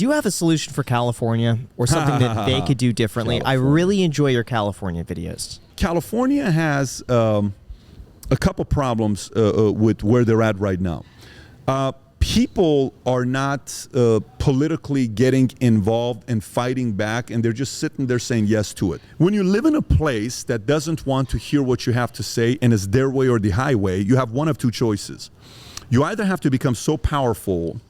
Do you have a solution for California or something that they could do differently? California. I really enjoy your California videos. California has a couple problems with where they're at right now. People are not politically getting involved and fighting back, and they're just sitting there saying yes to it. When you live in a place that doesn't want to hear what you have to say and it's their way or the highway, you have one of two choices. You either have to become so powerful,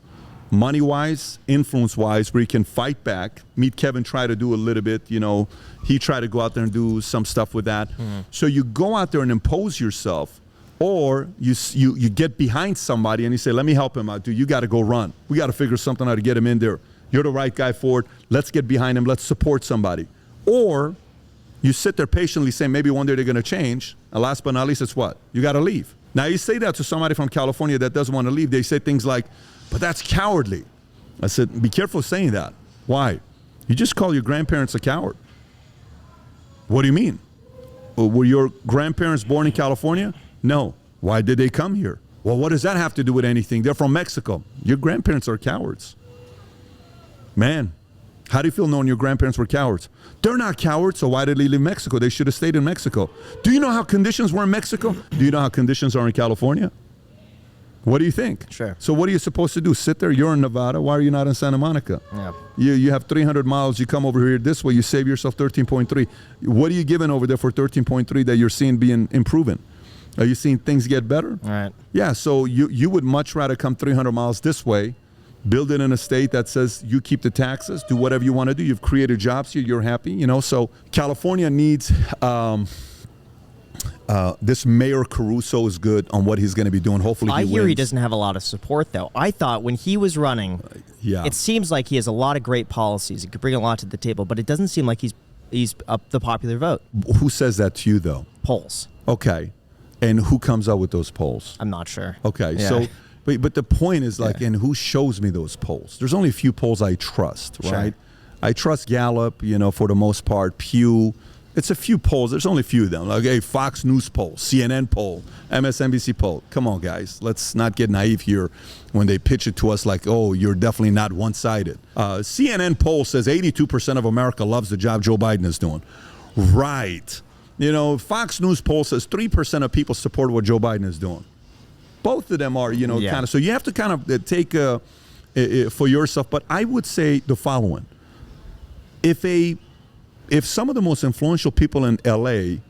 money-wise, influence-wise, where you can fight back. Meet Kevin try to do a little bit, you know, he tried to go out there and do some stuff with that. So you go out there and impose yourself, or you get behind somebody and you say, let me help him out, dude, you got to go run. We got to figure something out to get him in there. You're the right guy for it. Let's get behind him. Let's support somebody. Or you sit there patiently saying maybe one day they're going to change. And last but not least, it's what? You got to leave. Now, you say that to somebody from California that doesn't want to leave. They say things like, but that's cowardly. I said, be careful saying that. Why? You just call your grandparents a coward. What do you mean? Were your grandparents born in California? No. Why did they come here? Well, what does that have to do with anything? They're from Mexico. Your grandparents are cowards. Man, how do you feel knowing your grandparents were cowards? They're not cowards, so why did they leave Mexico? They should have stayed in Mexico. Do you know how conditions were in Mexico? Do you know how conditions are in California? What do you think? Sure. So what are you supposed to do? Sit there? You're in Nevada. Why are you not in Santa Monica? Yeah. You have 300 miles. You come over here this way. You save yourself 13.3. What are you giving over there for 13.3 that you're seeing being improving? Are you seeing things get better? All right. Yeah, so you would much rather come 300 miles this way, build it in a state that says you keep the taxes, do whatever you want to do. You've created jobs here. You're happy, you know. So California needs this Mayor Caruso is good on what he's going to be doing. Hopefully he hear wins. he doesn't have a lot of support, though. I thought when he was running, it seems like he has a lot of great policies. He could bring a lot to the table, but it doesn't seem like he's up the popular vote. Who says that to you, though? Polls. Okay. And who comes up with those polls? I'm not sure. Okay, Yeah. so, but the point is like, and who shows me those polls? There's only a few polls I trust, right? I trust Gallup, you know, for the most part, Pew. It's a few polls. There's only a few of them. Like, hey, Fox News poll, CNN poll, MSNBC poll. Come on, guys. Let's not get naive here when they pitch it to us like, oh, you're definitely not one-sided. CNN poll says 82% of America loves the job Joe Biden is doing. Right. You know, Fox News poll says 3% of people support what Joe Biden is doing. Both of them are, you know, kind of. So you have to kind of take for yourself. But I would say the following. If some of the most influential people in L.A.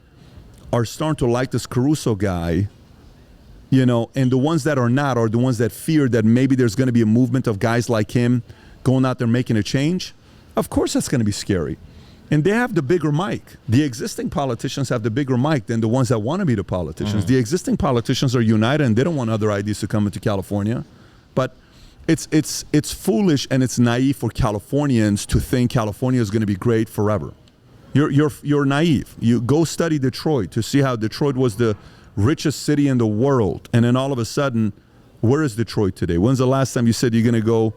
are starting to like this Caruso guy, you know, and the ones that are not are the ones that fear that maybe there's going to be a movement of guys like him going out there making a change, of course that's going to be scary. And they have the bigger mic. The existing politicians have the bigger mic than the ones that want to be the politicians. The existing politicians are united and they don't want other ideas to come into California. But it's foolish and it's naive for Californians to think California is going to be great forever. You're naive. You go study Detroit to see how Detroit was the richest city in the world. And then all of a sudden, where is Detroit today? When's the last time you said you're going to go,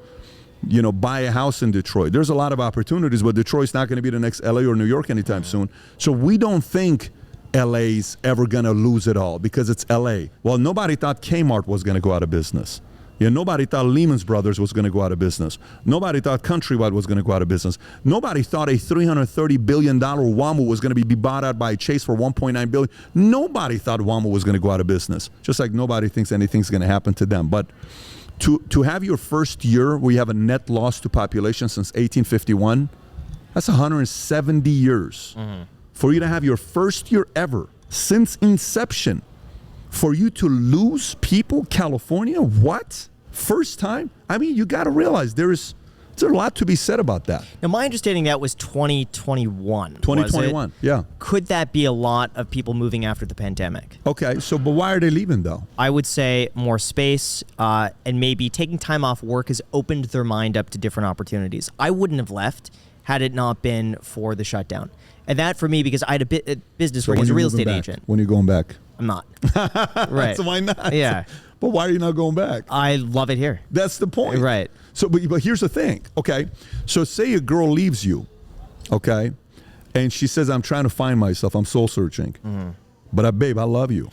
you know, buy a house in Detroit? There's a lot of opportunities, but Detroit's not going to be the next LA or New York anytime soon. So we don't think LA's ever going to lose it all because it's LA. Well, nobody thought Kmart was going to go out of business. Yeah, nobody thought Lehman Brothers was going to go out of business. Nobody thought Countrywide was going to go out of business. Nobody thought a $330 billion WAMU was going to be bought out by Chase for $1.9 billion. Nobody thought WAMU was going to go out of business. Just like nobody thinks anything's going to happen to them. But to have your first year where you have a net loss to population since 1851, that's 170 years. For you to have your first year ever since inception, for you to lose people, California, what? First time? I mean, you got to realize there's a lot to be said about that. Now, my understanding that was 2021. 2021, yeah. Could that be a lot of people moving after the pandemic? Okay, so but why are they leaving though? I would say more space and maybe taking time off work has opened their mind up to different opportunities. I wouldn't have left had it not been for the shutdown. And that for me, because I had a business where I was a real estate agent. When are you going back? I'm not. Right. So why not? Yeah. But why are you not going back? I love it here. That's the point. Right. So, but here's the thing, okay? So say a girl leaves you, okay? And she says, I'm trying to find myself. I'm soul searching. But babe, I love you,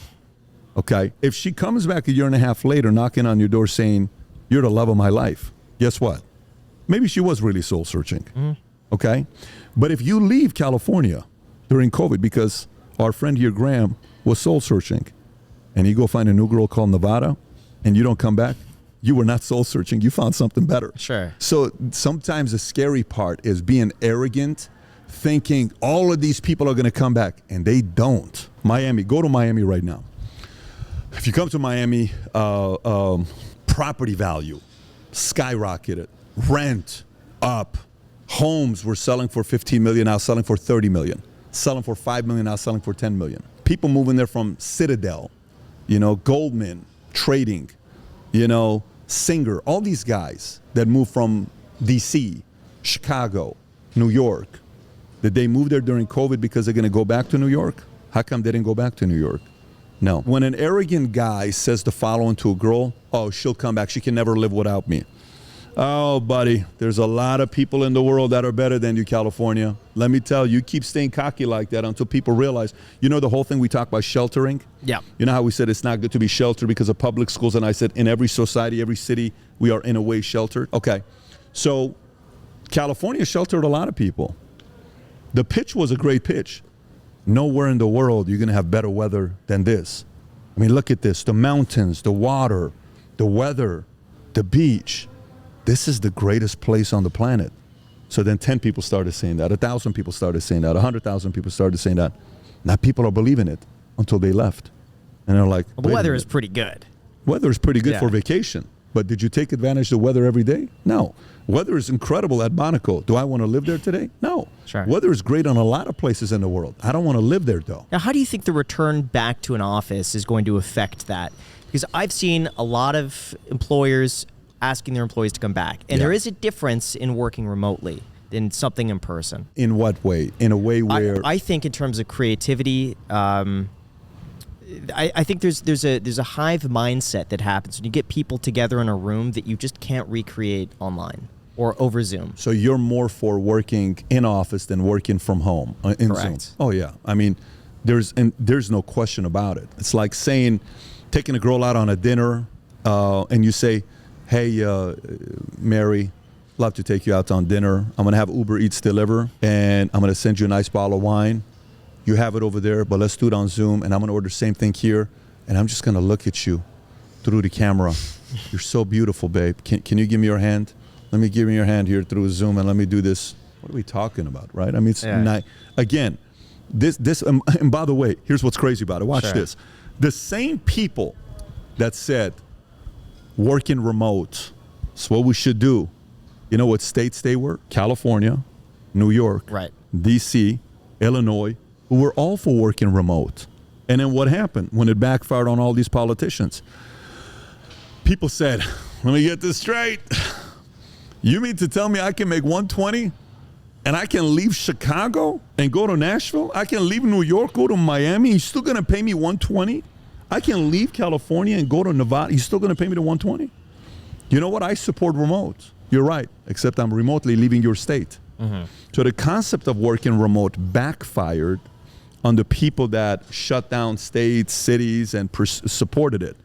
okay? If she comes back a year and a half later knocking on your door saying, you're the love of my life, guess what? maybe she was really soul searching. Okay? But if you leave California during COVID, because our friend here, Graham, was soul searching, and you go find a new girl called Nevada, and you don't come back, you were not soul searching. You found something better. Sure. So sometimes the scary part is being arrogant, thinking all of these people are going to come back, and they don't. Miami, go to Miami right now. If you come to Miami, property value skyrocketed, rent up, homes were selling for 15 million, now selling for 30 million, selling for 5 million, now selling for 10 million. People moving there from Citadel, Goldman, trading, Singer, all these guys that moved from DC, Chicago, New York. Did they move there during COVID because they're going to go back to New York? How come they didn't go back to New York? No. When an arrogant guy says the following to a girl, oh, she'll come back. She can never live without me. Oh, buddy, there's a lot of people in the world that are better than you, California. Let me tell you, keep staying cocky like that until people realize, the whole thing we talk about sheltering? Yeah. You know how we said it's not good to be sheltered because of public schools? And I said in every society, every city, we are in a way sheltered. Okay. So California sheltered a lot of people. The pitch was a great pitch. Nowhere in the world you're going to have better weather than this. I mean, look at this. The mountains, the water, the weather, the beach. This is the greatest place on the planet. So then 10 people started saying that. 1,000 people started saying that. 100,000 people started saying that. Now people are believing it until they left. And they're like, well, the weather is pretty good. Weather is pretty good for vacation. But did you take advantage of the weather every day? No. Weather is incredible at Monaco. Do I want to live there today? No. Sure. Weather is great on a lot of places in the world. I don't want to live there, though. Now, how do you think the return back to an office is going to affect that? Because I've seen a lot of employers asking their employees to come back. And there is a difference in working remotely than something in person. In what way? In a way where... I think in terms of creativity... I think there's a hive mindset that happens when you get people together in a room that you just can't recreate online or over Zoom. So you're more for working in office than working from home in Correct. Zoom? Oh yeah. I mean, there's no question about it. It's like saying, taking a girl out on a dinner, and you say, "Hey, Mary, love to take you out on dinner. I'm gonna have Uber Eats deliver, and I'm gonna send you a nice bottle of wine. You have it over there, but let's do it on Zoom, and I'm gonna order the same thing here, and I'm just gonna look at you through the camera. You're so beautiful, babe. Can you give me your hand? Let me give you your hand here through Zoom, and let me do this." What are we talking about, right? I mean, it's again, this, and by the way, here's what's crazy about it. Watch this. The same people that said working remote is what we should do. You know what states they were? California, New York, DC, Illinois, who were all for working remote. And then what happened when it backfired on all these politicians? People said, let me get this straight. You mean to tell me I can make 120 and I can leave Chicago and go to Nashville? I can leave New York, go to Miami. You're still going to pay me 120? I can leave California and go to Nevada. You're still going to pay me the 120? You know what? I support remote. You're right, except I'm remotely leaving your state. So the concept of working remote backfired on the people that shut down states, cities, and supported it.